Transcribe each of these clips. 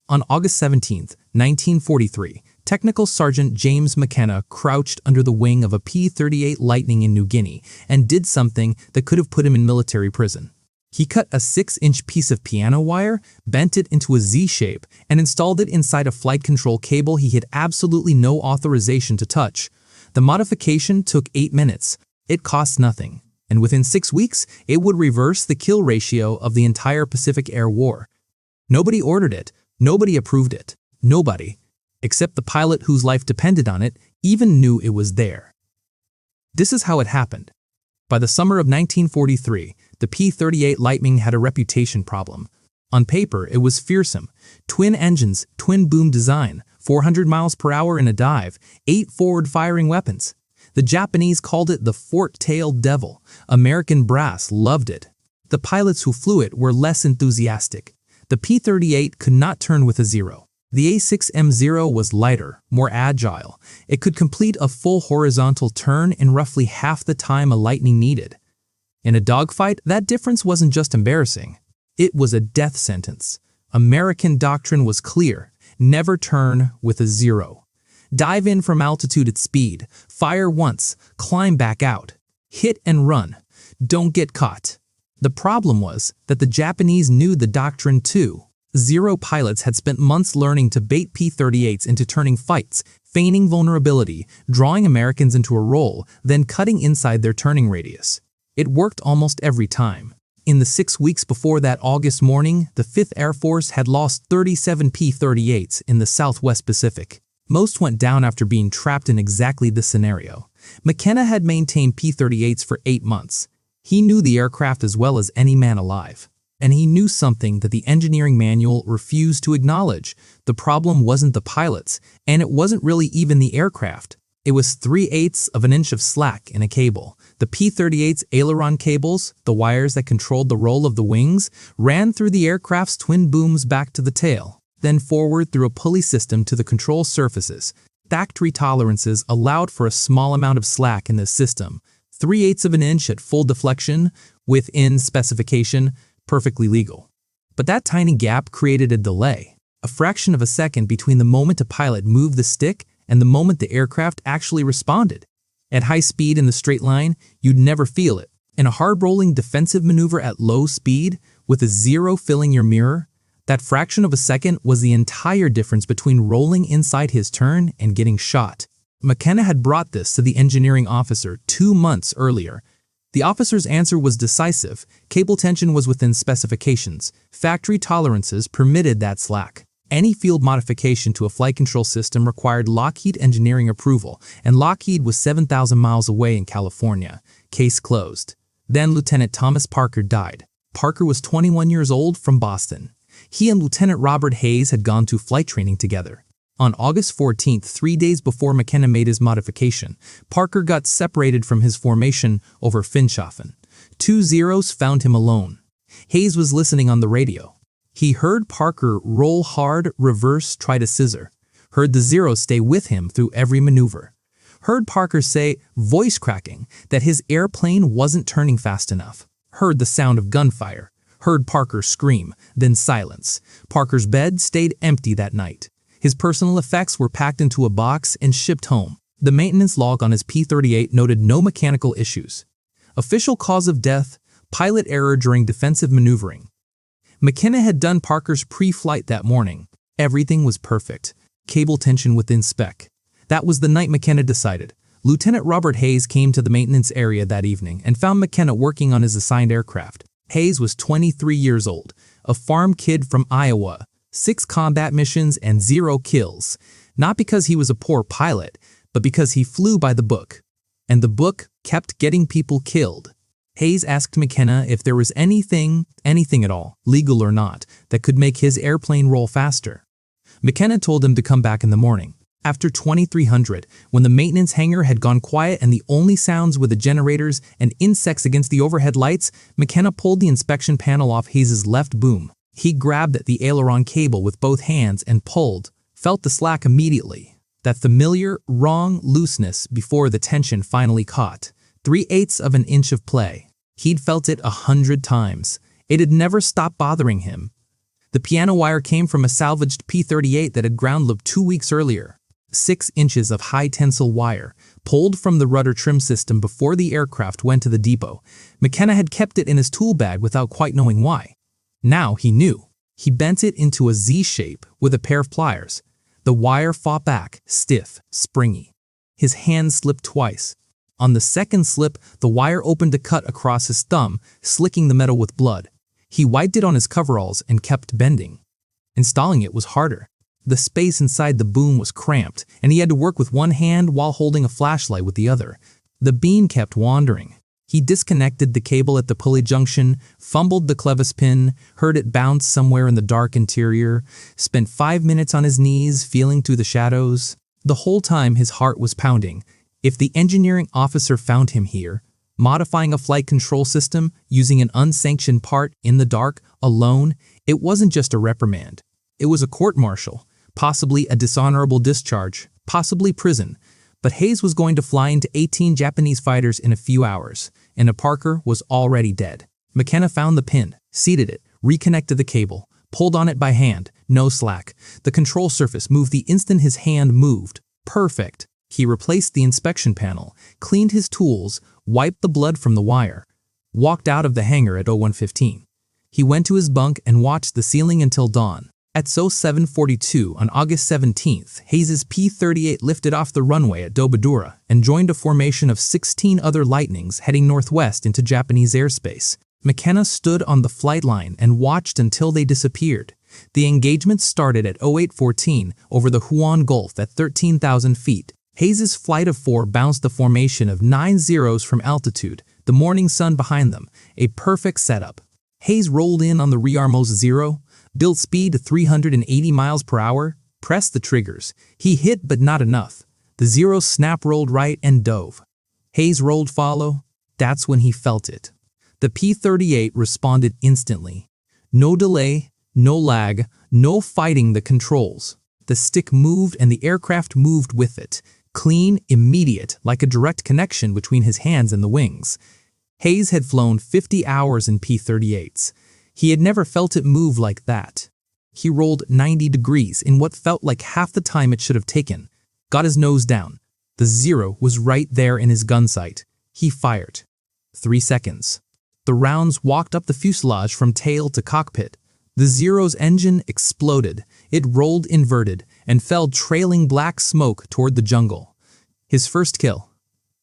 On August 17, 1943, Technical Sergeant James McKenna crouched under the wing of a P-38 Lightning in New Guinea and did something that could have put him in military prison. He cut a 6-inch piece of piano wire, bent it into a Z shape, and installed it inside a flight control cable he had absolutely no authorization to touch. The modification took 8 minutes. It cost nothing, and within 6 weeks, it would reverse the kill ratio of the entire Pacific Air War. Nobody ordered it. Nobody approved it. Nobody, except the pilot whose life depended on it, even knew it was there. This is how it happened. By the summer of 1943, the P-38 Lightning had a reputation problem. On paper, it was fearsome. Twin engines, twin boom design, 400 miles per hour in a dive, 8 forward-firing weapons. The Japanese called it the fork-tailed devil. American brass loved it. The pilots who flew it were less enthusiastic. The P-38 could not turn with a zero. The A6M0 was lighter, more agile. It could complete a full horizontal turn in roughly half the time a Lightning needed. In a dogfight, that difference wasn't just embarrassing. It was a death sentence. American doctrine was clear: never turn with a zero. Dive in from altitude at speed, fire once, climb back out, hit and run. Don't get caught. The problem was that the Japanese knew the doctrine too. Zero pilots had spent months learning to bait P-38s into turning fights, feigning vulnerability, drawing Americans into a roll, then cutting inside their turning radius. It worked almost every time. In the 6 weeks before that August morning, the 5th Air Force had lost 37 P-38s in the Southwest Pacific. Most went down after being trapped in exactly this scenario. McKenna had maintained P-38s for 8 months. He knew the aircraft as well as any man alive. And he knew something that the engineering manual refused to acknowledge. The problem wasn't the pilots, and it wasn't really even the aircraft. It was 3/8 of an inch of slack in a cable. The P-38's aileron cables, the wires that controlled the roll of the wings, ran through the aircraft's twin booms back to the tail, then forward through a pulley system to the control surfaces. Factory tolerances allowed for a small amount of slack in this system. 3/8 of an inch at full deflection, within specification, perfectly legal. But that tiny gap created a delay, a fraction of a second between the moment a pilot moved the stick and the moment the aircraft actually responded. At high speed in the straight line, you'd never feel it. In a hard-rolling defensive maneuver at low speed, with a zero filling your mirror, that fraction of a second was the entire difference between rolling inside his turn and getting shot. McKenna had brought this to the engineering officer 2 months earlier. The officer's answer was decisive. Cable tension was within specifications. Factory tolerances permitted that slack. Any field modification to a flight control system required Lockheed engineering approval, and Lockheed was 7,000 miles away in California. Case closed. Then Lieutenant Thomas Parker died. Parker was 21 years old from Boston. He and Lieutenant Robert Hayes had gone to flight training together. On August 14th, 3 days before McKenna made his modification, Parker got separated from his formation over Finschhafen. 2 zeros found him alone. Hayes was listening on the radio. He heard Parker roll hard, reverse, try to scissor. Heard the zeros stay with him through every maneuver. Heard Parker say, voice cracking, that his airplane wasn't turning fast enough. Heard the sound of gunfire. Heard Parker scream, then silence. Parker's bed stayed empty that night. His personal effects were packed into a box and shipped home. The maintenance log on his P-38 noted no mechanical issues. Official cause of death, pilot error during defensive maneuvering. McKenna had done Parker's pre-flight that morning. Everything was perfect. Cable tension within spec. That was the night McKenna decided. Lieutenant Robert Hayes came to the maintenance area that evening and found McKenna working on his assigned aircraft. Hayes was 23 years old, a farm kid from Iowa. 6 combat missions and 0 kills, not because he was a poor pilot, but because he flew by the book. And the book kept getting people killed. Hayes asked McKenna if there was anything at all, legal or not, that could make his airplane roll faster. McKenna told him to come back in the morning. After 2300, when the maintenance hangar had gone quiet and the only sounds were the generators and insects against the overhead lights, McKenna pulled the inspection panel off Hayes' left boom. He grabbed at the aileron cable with both hands and pulled, felt the slack immediately. That familiar, wrong looseness before the tension finally caught. 3/8 of an inch of play. He'd felt it 100 times. It had never stopped bothering him. The piano wire came from a salvaged P-38 that had ground looped 2 weeks earlier. 6 inches of high-tensile wire, pulled from the rudder trim system before the aircraft went to the depot. McKenna had kept it in his tool bag without quite knowing why. Now he knew. He bent it into a Z shape with a pair of pliers. The wire fought back, stiff, springy. His hand slipped twice. On the second slip, the wire opened a cut across his thumb, slicking the metal with blood. He wiped it on his coveralls and kept bending. Installing it was harder. The space inside the boom was cramped, and he had to work with one hand while holding a flashlight with the other. The beam kept wandering. He disconnected the cable at the pulley junction, fumbled the clevis pin, heard it bounce somewhere in the dark interior, spent 5 minutes on his knees feeling through the shadows. The whole time his heart was pounding. If the engineering officer found him here, modifying a flight control system using an unsanctioned part in the dark, alone, it wasn't just a reprimand. It was a court-martial, possibly a dishonorable discharge, possibly prison. But Hayes was going to fly into 18 Japanese fighters in a few hours, and Parker was already dead. McKenna found the pin, seated it, reconnected the cable, pulled on it by hand, no slack. The control surface moved the instant his hand moved. Perfect. He replaced the inspection panel, cleaned his tools, wiped the blood from the wire, walked out of the hangar at 01:15. He went to his bunk and watched the ceiling until dawn. At 07:42 on August 17th, Hayes's P-38 lifted off the runway at WW2 and joined a formation of 16 other Lightnings heading northwest into Japanese airspace. McKenna stood on the flight line and watched until they disappeared. The engagement started at 08:14 over the Huon Gulf at 13,000 feet. Hayes's flight of 4 bounced the formation of 9 zeros from altitude, the morning sun behind them, a perfect setup. Hayes rolled in on the rearmost zero, built speed to 380 miles per hour, pressed the triggers. He hit but not enough. The zero snap rolled right and dove. Hayes rolled follow. That's when he felt it. The P-38 responded instantly. No delay, no lag, no fighting the controls. The stick moved and the aircraft moved with it. Clean, immediate, like a direct connection between his hands and the wings. Hayes had flown 50 hours in P-38s. He had never felt it move like that. He rolled 90 degrees in what felt like half the time it should have taken. Got his nose down. The zero was right there in his gun sight. He fired. 3 seconds. The rounds walked up the fuselage from tail to cockpit. The Zero's engine exploded. It rolled inverted and fell trailing black smoke toward the jungle. His first kill.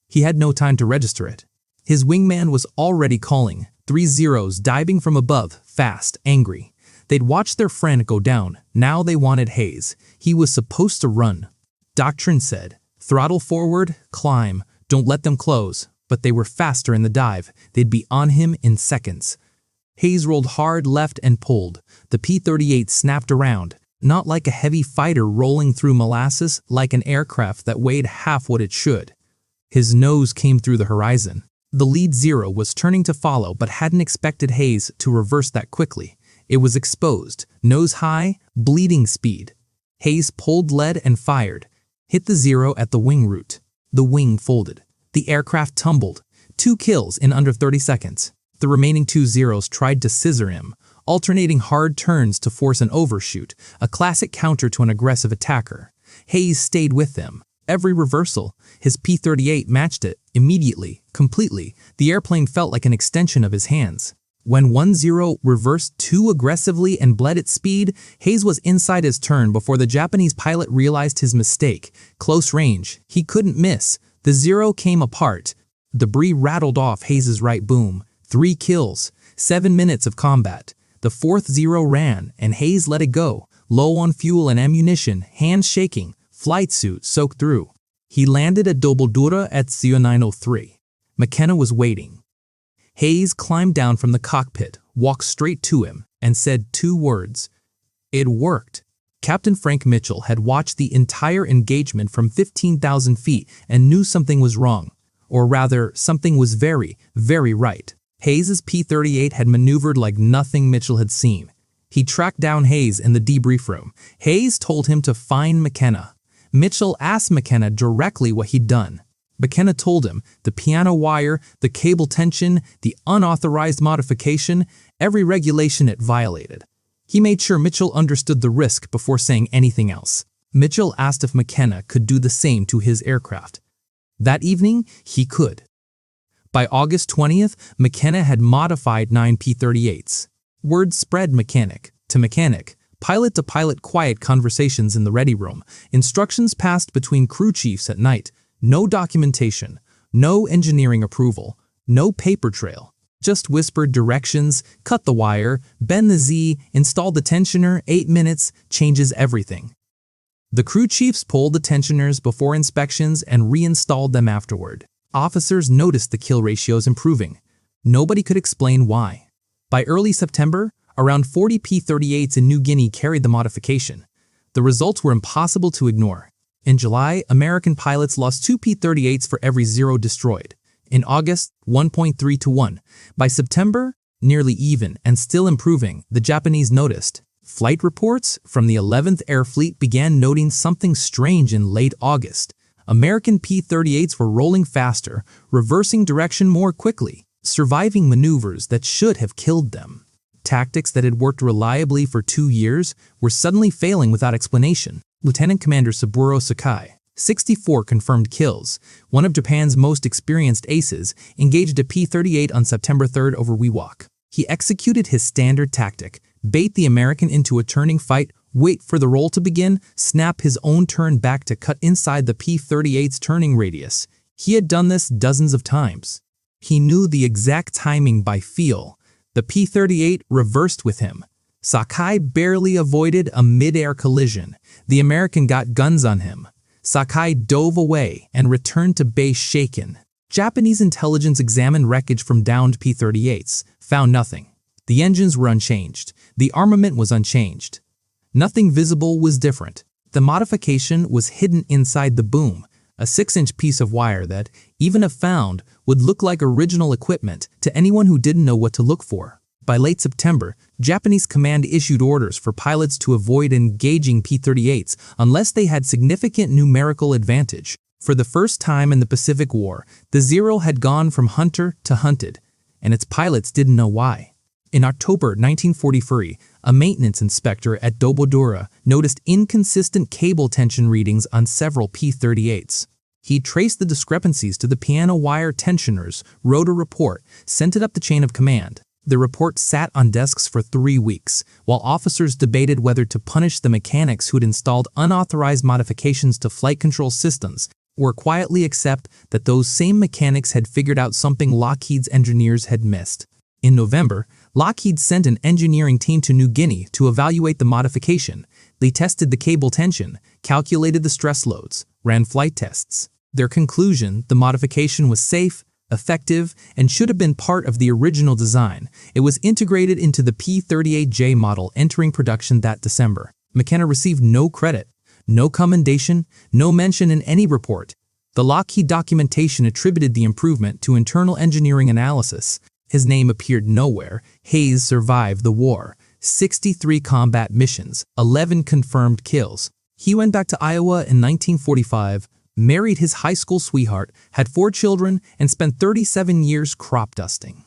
He had no time to register it. His wingman was already calling. 3 Zeros diving from above, fast, angry. They'd watched their friend go down. Now they wanted Hayes. He was supposed to run. Doctrine said, throttle forward, climb, don't let them close. But they were faster in the dive. They'd be on him in seconds. Hayes rolled hard left and pulled. The P-38 snapped around, not like a heavy fighter rolling through molasses, like an aircraft that weighed half what it should. His nose came through the horizon. The lead Zero was turning to follow but hadn't expected Hayes to reverse that quickly. It was exposed, nose high, bleeding speed. Hayes pulled lead and fired. Hit the Zero at the wing root. The wing folded. The aircraft tumbled. 2 kills in under 30 seconds. The remaining 2 Zeros tried to scissor him, alternating hard turns to force an overshoot, a classic counter to an aggressive attacker. Hayes stayed with them. Every reversal, his P-38 matched it, immediately, completely. The airplane felt like an extension of his hands. When 1 Zero reversed too aggressively and bled at speed, Hayes was inside his turn before the Japanese pilot realized his mistake. Close range. He couldn't miss. The Zero came apart. Debris rattled off Hayes's right boom. 3 kills. 7 minutes of combat. The 4th Zero ran, and Hayes let it go. Low on fuel and ammunition, hands shaking, flight suit soaked through. He landed at WW2 at 09:03. McKenna was waiting. Hayes climbed down from the cockpit, walked straight to him, and said 2 words. It worked. Captain Frank Mitchell had watched the entire engagement from 15,000 feet and knew something was wrong. Or rather, something was very, very right. Hayes's P-38 had maneuvered like nothing Mitchell had seen. He tracked down Hayes in the debrief room. Hayes told him to find McKenna. Mitchell asked McKenna directly what he'd done. McKenna told him the piano wire, the cable tension, the unauthorized modification, every regulation it violated. He made sure Mitchell understood the risk before saying anything else. Mitchell asked if McKenna could do the same to his aircraft. That evening, he could. By August 20th, McKenna had modified 9 P-38s. Word spread mechanic to mechanic, pilot-to-pilot quiet conversations in the ready room, instructions passed between crew chiefs at night, no documentation, no engineering approval, no paper trail, just whispered directions, cut the wire, bend the Z, install the tensioner, 8 minutes, changes everything. The crew chiefs pulled the tensioners before inspections and reinstalled them afterward. Officers noticed the kill ratios improving. Nobody could explain why. By early September, around 40 P-38s in New Guinea carried the modification. The results were impossible to ignore. In July, American pilots lost 2 P-38s for every 0 destroyed. In August, 1.3 to 1. By September, nearly even and still improving, the Japanese noticed. Flight reports from the 11th Air Fleet began noting something strange in late August. American P-38s were rolling faster, reversing direction more quickly, surviving maneuvers that should have killed them. Tactics that had worked reliably for 2 years were suddenly failing without explanation. Lieutenant Commander Saburo Sakai, 64 confirmed kills, one of Japan's most experienced aces, engaged a P-38 on September 3rd over Wewak. He executed his standard tactic, bait the American into a turning fight, wait for the roll to begin, snap his own turn back to cut inside the P-38's turning radius. He had done this dozens of times. He knew the exact timing by feel. The P-38 reversed with him. Sakai barely avoided a mid-air collision. The American got guns on him. Sakai dove away and returned to base shaken. Japanese intelligence examined wreckage from downed P-38s, found nothing. The engines were unchanged. The armament was unchanged. Nothing visible was different. The modification was hidden inside the boom, a 6-inch piece of wire that, even if found, would look like original equipment to anyone who didn't know what to look for. By late September, Japanese command issued orders for pilots to avoid engaging P-38s unless they had significant numerical advantage. For the first time in the Pacific War, the Zero had gone from hunter to hunted, and its pilots didn't know why. In October 1943, a maintenance inspector at Dobodura noticed inconsistent cable tension readings on several P-38s. He traced the discrepancies to the piano wire tensioners, wrote a report, sent it up the chain of command. The report sat on desks for 3 weeks, while officers debated whether to punish the mechanics who'd installed unauthorized modifications to flight control systems, or quietly accept that those same mechanics had figured out something Lockheed's engineers had missed. In November, Lockheed sent an engineering team to New Guinea to evaluate the modification. They tested the cable tension, calculated the stress loads, ran flight tests. Their conclusion, the modification was safe, effective, and should have been part of the original design. It was integrated into the P-38J model entering production that December. McKenna received no credit, no commendation, no mention in any report. The Lockheed documentation attributed the improvement to internal engineering analysis. His name appeared nowhere. Hayes survived the war. 63 combat missions, 11 confirmed kills. He went back to Iowa in 1945, married his high school sweetheart, had 4 children, and spent 37 years crop dusting.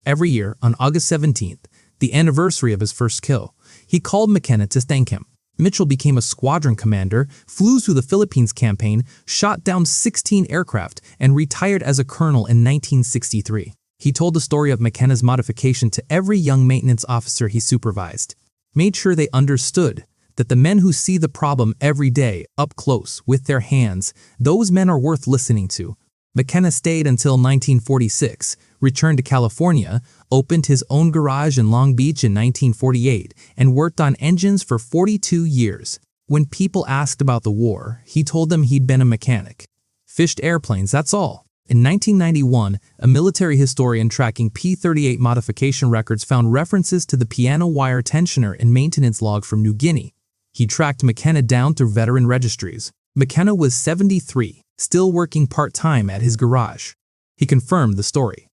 Every year, on August 17th, the anniversary of his first kill, he called McKenna to thank him. Mitchell became a squadron commander, flew through the Philippines campaign, shot down 16 aircraft, and retired as a colonel in 1963. He told the story of McKenna's modification to every young maintenance officer he supervised, made sure they understood that the men who see the problem every day, up close, with their hands, those men are worth listening to. McKenna stayed until 1946, returned to California, opened his own garage in Long Beach in 1948, and worked on engines for 42 years. When people asked about the war, he told them he'd been a mechanic. Fished airplanes, that's all. In 1991, a military historian tracking P-38 modification records found references to the piano wire tensioner in maintenance log from New Guinea. He tracked McKenna down through veteran registries. McKenna was 73, still working part-time at his garage. He confirmed the story.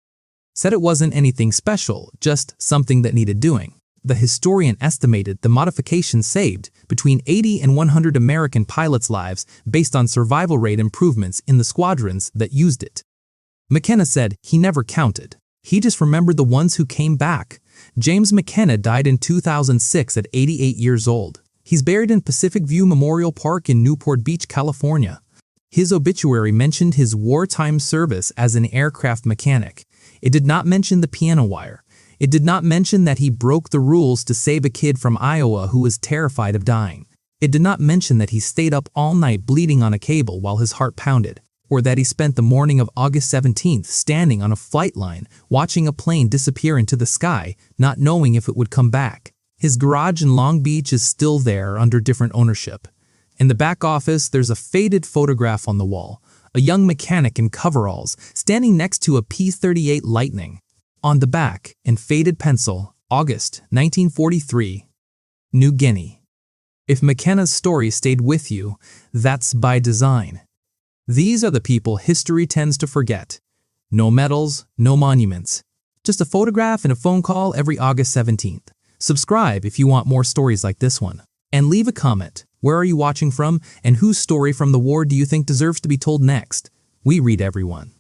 Said it wasn't anything special, just something that needed doing. The historian estimated the modification saved between 80 and 100 American pilots' lives based on survival rate improvements in the squadrons that used it. McKenna said he never counted. He just remembered the ones who came back. James McKenna died in 2006 at 88 years old. He's buried in Pacific View Memorial Park in Newport Beach, California. His obituary mentioned his wartime service as an aircraft mechanic. It did not mention the piano wire. It did not mention that he broke the rules to save a kid from Iowa who was terrified of dying. It did not mention that he stayed up all night bleeding on a cable while his heart pounded, or that he spent the morning of August 17th standing on a flight line watching a plane disappear into the sky, not knowing if it would come back. His garage in Long Beach is still there under different ownership. In the back office, there's a faded photograph on the wall, a young mechanic in coveralls standing next to a P-38 Lightning. On the back, in faded pencil, August 1943, New Guinea. If McKenna's story stayed with you, that's by design. These are the people history tends to forget. No medals, no monuments. Just a photograph and a phone call every August 17th. Subscribe if you want more stories like this one. And leave a comment. Where are you watching from, and whose story from the war do you think deserves to be told next? We read everyone.